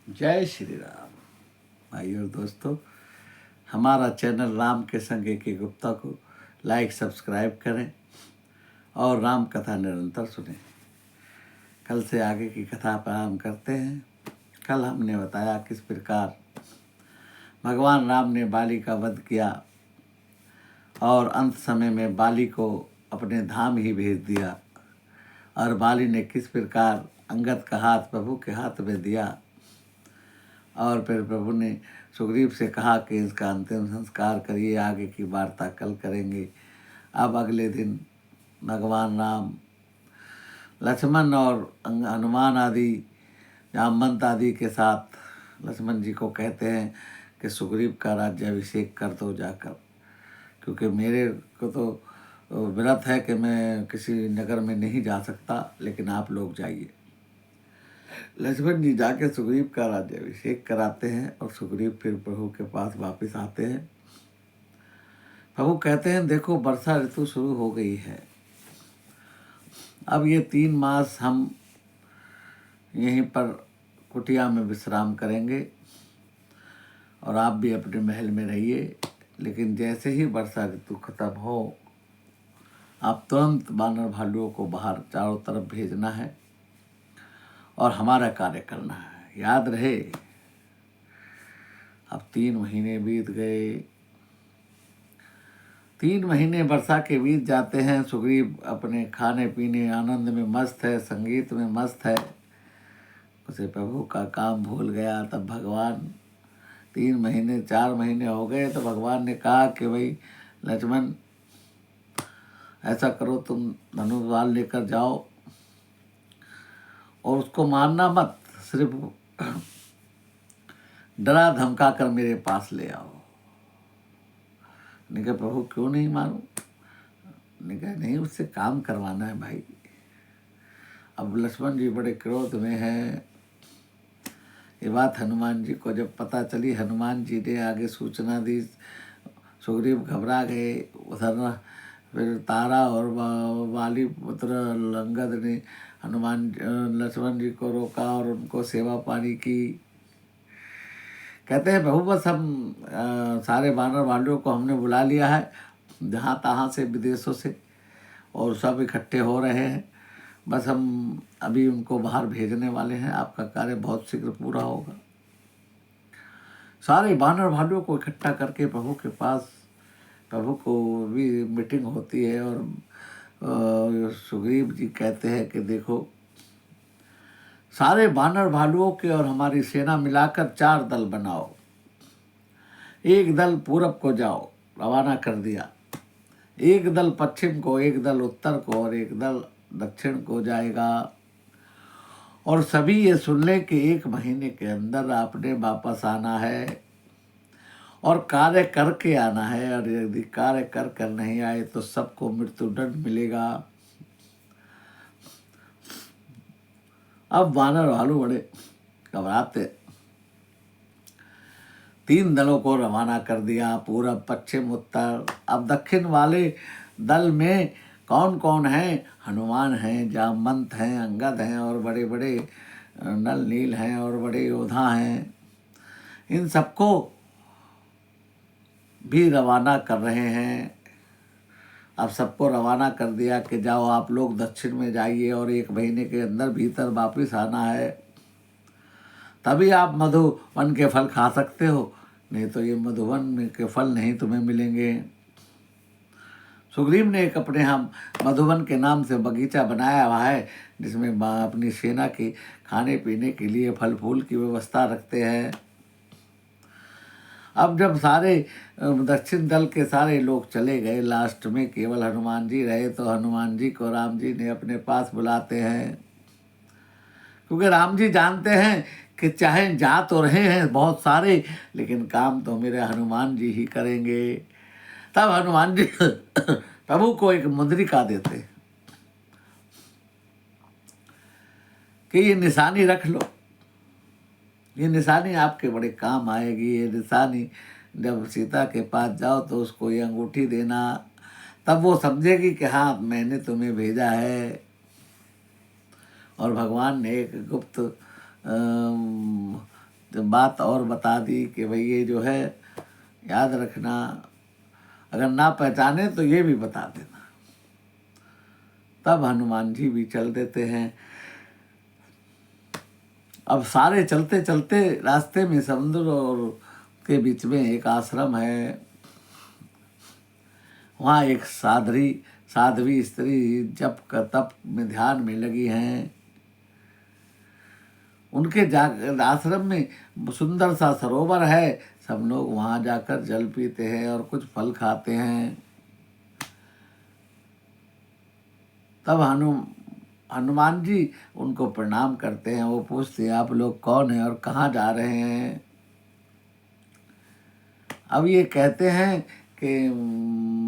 जय श्री राम। भाई और दोस्तों, हमारा चैनल राम के संग के गुप्ता को लाइक सब्सक्राइब करें और राम कथा निरंतर सुनें। कल से आगे की कथा प्रारंभ करते हैं। कल हमने बताया किस प्रकार भगवान राम ने बाली का वध किया और अंत समय में बाली को अपने धाम ही भेज दिया, और बाली ने किस प्रकार अंगद का हाथ प्रभु के हाथ में दिया, और फिर प्रभु ने सुग्रीव से कहा कि इसका अंतिम संस्कार करिए, आगे की वार्ता कल करेंगे। अब अगले दिन भगवान राम लक्ष्मण और हनुमान आदि जामवंत आदि के साथ लक्ष्मण जी को कहते हैं कि सुग्रीव का राज्याभिषेक कर दो जाकर, क्योंकि मेरे को तो व्रत है कि मैं किसी नगर में नहीं जा सकता, लेकिन आप लोग जाइए। लक्ष्मण जी जाके सुग्रीव का राज्याभिषेक कराते हैं और सुग्रीव फिर प्रभु के पास वापस आते हैं। प्रभु कहते हैं देखो वर्षा ऋतु शुरू हो गई है, अब ये 3 मास हम यहीं पर कुटिया में विश्राम करेंगे और आप भी अपने महल में रहिए, लेकिन जैसे ही वर्षा ऋतु खत्म हो आप तुरंत बानर भालुओं को बाहर चारों तरफ भेजना है और हमारा कार्य करना है। याद रहे, अब 3 महीने बीत गए। 3 महीने वर्षा के बीत जाते हैं। सुग्रीव अपने खाने पीने आनंद में मस्त है, संगीत में मस्त है, उसे प्रभु का काम भूल गया। तब भगवान 3 महीने 4 महीने हो गए तो भगवान ने कहा कि भाई लक्ष्मण, ऐसा करो, तुम धनुर्वाल लेकर जाओ और उसको मारना मत, सिर्फ डरा धमका कर मेरे पास ले आओ। ने कहा प्रभु क्यों नहीं मारूं? ने कहा नहीं, उससे काम करवाना है भाई। अब लक्ष्मण जी बड़े क्रोध में हैं। ये बात हनुमान जी को जब पता चली, हनुमान जी ने आगे सूचना दी, सुग्रीव घबरा गए। उधर फिर तारा और वाली पुत्र अंगद ने लक्ष्मण जी को रोका और उनको सेवा पानी की। कहते हैं प्रभु बस हम सारे वानर वालियों को हमने बुला लिया है जहाँ तहाँ से, विदेशों से, और सब इकट्ठे हो रहे हैं। बस हम अभी उनको बाहर भेजने वाले हैं, आपका कार्य बहुत शीघ्र पूरा होगा। सारे वानर भालुओं को इकट्ठा करके प्रभु के पास, प्रभु को भी मीटिंग होती है और सुग्रीव जी कहते हैं कि देखो सारे वानर भालुओं के और हमारी सेना मिलाकर 4 दल बनाओ। एक दल पूरब को जाओ, रवाना कर दिया। एक दल पश्चिम को, एक दल उत्तर को और एक दल दक्षिण को जाएगा। और सभी ये सुन ले कि 1 महीने के अंदर आपने वापस आना है और कार्य करके आना है, और यदि कार्य कर नहीं आए तो सबको मृत्युदंड मिलेगा। अब वानर भालू बड़े घबराते। 3 दलों को रवाना कर दिया, पूरब पश्चिम उत्तर। अब दक्षिण वाले दल में कौन कौन है? हनुमान हैं, जामवंत हैं, अंगद हैं और बड़े बड़े नल नील हैं और बड़े योद्धा हैं। इन सबको भी रवाना कर रहे हैं। अब सबको रवाना कर दिया कि जाओ आप लोग दक्षिण में जाइए और 1 महीने के अंदर भीतर वापस आना है, तभी आप मधुवन के फल खा सकते हो, नहीं तो ये मधुवन के फल नहीं तुम्हें मिलेंगे। सुग्रीव ने एक अपने हम मधुवन के नाम से बगीचा बनाया हुआ है, जिसमें अपनी सेना के खाने पीने के लिए फल फूल की व्यवस्था रखते हैं। अब जब सारे दक्षिण दल के सारे लोग चले गए, लास्ट में केवल हनुमान जी रहे, तो हनुमान जी को राम जी ने अपने पास बुलाते हैं, क्योंकि राम जी जानते हैं कि चाहे जा तो रहे हैं बहुत सारे, लेकिन काम तो मेरे हनुमान जी ही करेंगे। तब हनुमान जी प्रभु को एक मुद्रिका देते कि ये निशानी रख लो, ये निशानी आपके बड़े काम आएगी। ये निशानी जब सीता के पास जाओ तो उसको ये अंगूठी देना, तब वो समझेगी कि हाँ मैंने तुम्हें भेजा है। और भगवान ने एक गुप्त बात और बता दी कि भाई ये जो है याद रखना, अगर ना पहचाने तो ये भी बता देना। तब हनुमान जी भी चल देते हैं। अब सारे चलते चलते रास्ते में समुद्र और के बीच में एक आश्रम है। वहाँ एक साध्वी स्त्री जप का तप में ध्यान में लगी हैं। उनके आश्रम में सुंदर सा सरोवर है। सब लोग वहाँ जाकर जल पीते हैं और कुछ फल खाते हैं। तब हनुमान जी उनको प्रणाम करते हैं। वो पूछते हैं आप लोग कौन हैं और कहाँ जा रहे हैं। अब ये कहते हैं कि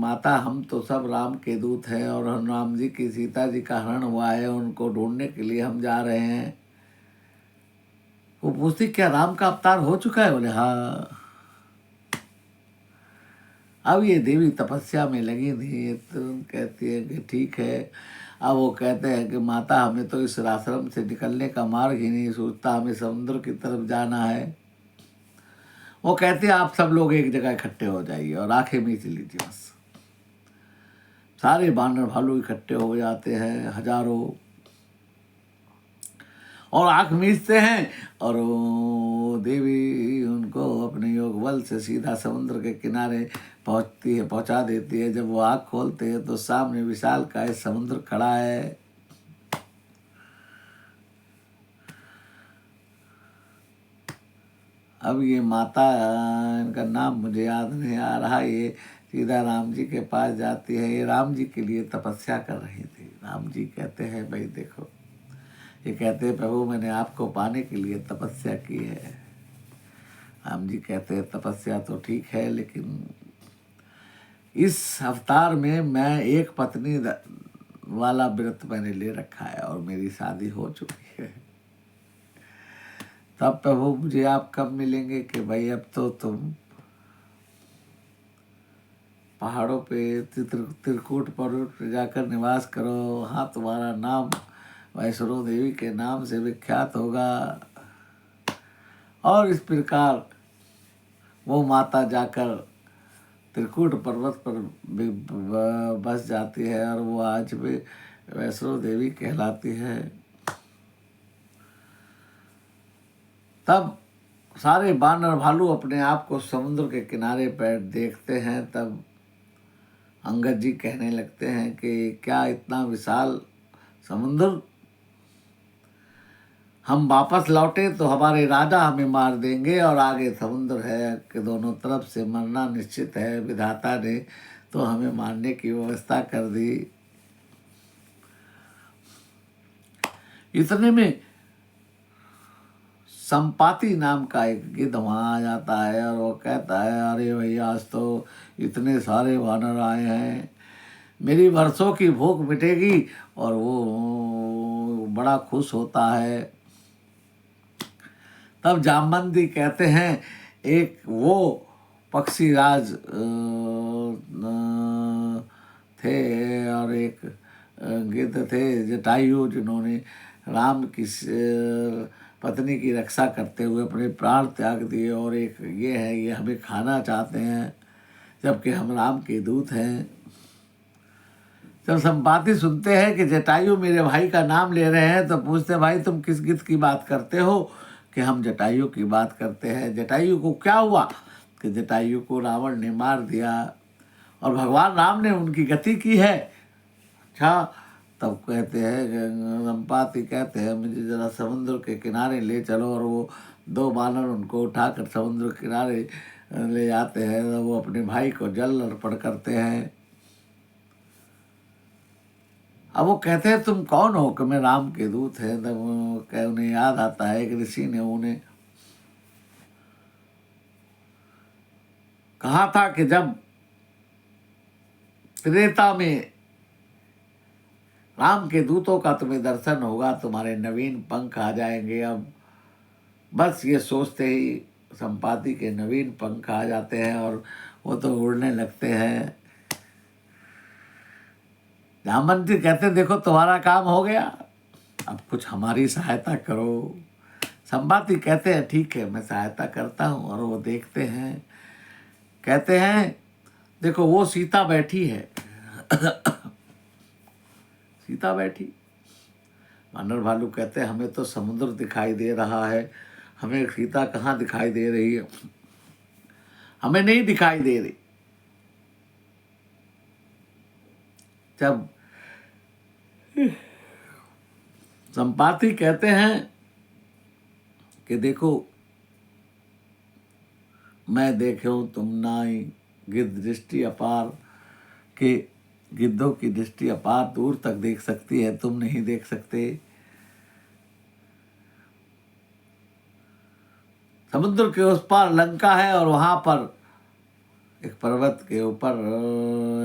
माता हम तो सब राम के दूत हैं और राम जी की सीता जी का हरण हुआ है, उनको ढूंढने के लिए हम जा रहे हैं। वो पूछती क्या राम का अवतार हो चुका है? बोले हाँ। अब ये देवी तपस्या में लगी थी। तुरंत कहती है कि ठीक है। अब वो कहते हैं कि माता हमें तो इस आश्रम से निकलने का मार्ग ही नहीं सूझता, हमें समुद्र की तरफ जाना है। वो कहते हैं आप सब लोग एक जगह इकट्ठे हो जाइए और आंखें मीच लीजिए बस। सारे बानर भालू इकट्ठे हो जाते हैं हजारों और आंख मीचते हैं और वो देवी उनको अपने योग बल से सीधा समुद्र के किनारे पहुंचा देती है। जब वो आंख खोलते हैं तो सामने विशालकाय समुद्र खड़ा है। अब ये माता, इनका नाम मुझे याद नहीं आ रहा, ये सीधा राम जी के पास जाती है। ये राम जी के लिए तपस्या कर रही थी। राम जी कहते हैं भाई देखो, ये कहते हैं प्रभु मैंने आपको पाने के लिए तपस्या की है। राम जी कहते हैं तपस्या तो ठीक है, लेकिन इस अवतार में मैं एक पत्नी वाला व्रत मैंने ले रखा है और मेरी शादी हो चुकी है। तब प्रभु मुझे आप कब मिलेंगे कि भाई अब तो तुम पहाड़ों पे त्रिकूट पर्वत पे जाकर निवास करो, वहाँ तुम्हारा नाम वैष्णो देवी के नाम से विख्यात होगा। और इस प्रकार वो माता जाकर त्रिकूट पर्वत पर बस जाती है और वो आज भी वैष्णो देवी कहलाती है। तब सारे बानर भालू अपने आप को समुद्र के किनारे पर देखते हैं। तब अंगद जी कहने लगते हैं कि क्या इतना विशाल समुद्र, हम वापस लौटे तो हमारे राजा हमें मार देंगे और आगे समुद्र है कि दोनों तरफ से मरना निश्चित है। विधाता ने तो हमें मारने की व्यवस्था कर दी। इतने में संपाति नाम का एक गिद्ध वहाँ आ जाता है और वो कहता है अरे भैया आज तो इतने सारे वानर आए हैं, मेरी वर्षों की भूख मिटेगी। और वो बड़ा खुश होता है। तब जामवंती कहते हैं एक वो पक्षी राज थे और एक गिद्ध थे जटायु, जिन्होंने राम की पत्नी की रक्षा करते हुए अपने प्राण त्याग दिए। और एक ये है, ये हमें खाना चाहते हैं जबकि हम राम के दूत हैं। जब संपाति सुनते हैं कि जटायु मेरे भाई का नाम ले रहे हैं तो पूछते भाई तुम किस गिद्ध की बात करते हो? कि हम जटायु की बात करते हैं। जटायु को क्या हुआ? कि जटायु को रावण ने मार दिया और भगवान राम ने उनकी गति की है। अच्छा, तब कहते हैं संपाति कहते हैं मुझे जरा समुद्र के किनारे ले चलो। और वो दो बानर उनको उठाकर समुद्र के किनारे ले जाते हैं। वो अपने भाई को जल अर्पण करते हैं। अब वो कहते हैं तुम कौन हो? कि मैं राम के दूत हैं। तब उन्हें याद आता है कि ऋषि ने उन्हें कहा था कि जब त्रेता में राम के दूतों का तुम्हें दर्शन होगा तुम्हारे नवीन पंख आ जाएंगे। अब बस ये सोचते ही संपाति के नवीन पंख आ जाते हैं और वो तो उड़ने लगते हैं। जामवंती कहते देखो तुम्हारा काम हो गया, अब कुछ हमारी सहायता करो। संपाति कहते हैं ठीक है मैं सहायता करता हूँ, और वो देखते हैं, कहते हैं देखो वो सीता बैठी है सीता बैठी। वानर भालू कहते हैं हमें तो समुद्र दिखाई दे रहा है, हमें सीता कहाँ दिखाई दे रही है, हमें नहीं दिखाई दे रही। जब संपाति कहते हैं कि देखो मैं देखे हूं तुम नाई, गिद्ध दृष्टि अपार, कि गिद्धों की दृष्टि अपार दूर तक देख सकती है, तुम नहीं देख सकते। समुद्र के उस पार लंका है, और वहां पर एक पर्वत के ऊपर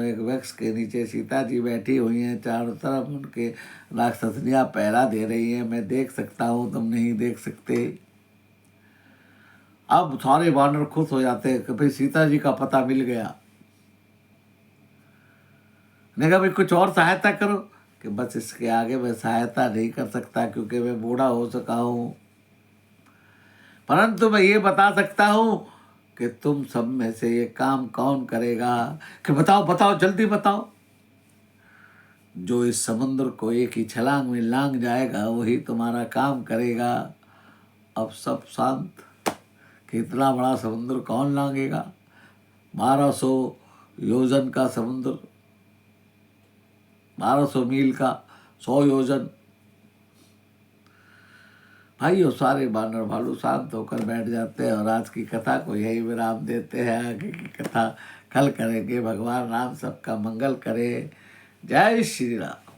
एक वृक्ष के नीचे सीता जी बैठी हुई हैं, चारों तरफ उनके राक्षसनियां पहरा दे रही हैं, मैं देख सकता हूं तुम नहीं देख सकते। अब सारे वानर खुश हो जाते हैं कि भाई सीता जी का पता मिल गया। ने कहा भाई कुछ और सहायता करो, कि बस इसके आगे मैं सहायता नहीं कर सकता क्योंकि मैं बूढ़ा हो चुका हूं, परंतु मैं ये बता सकता हूं कि तुम सब में से ये काम कौन करेगा, कि बताओ बताओ जल्दी बताओ। जो इस समुद्र को एक ही छलांग में लांग जाएगा वही तुम्हारा काम करेगा। अब सब शांत, कि इतना बड़ा समुद्र कौन लांगेगा, 1200 योजन का समुद्र, 1200 मील का, 100 योजन। भाइयों सारे बानर भालू शांत होकर बैठ जाते हैं, और आज की कथा को यही विराम देते हैं। आगे की कथा कल करेंगे। भगवान राम सबका मंगल करे। जय श्री राम।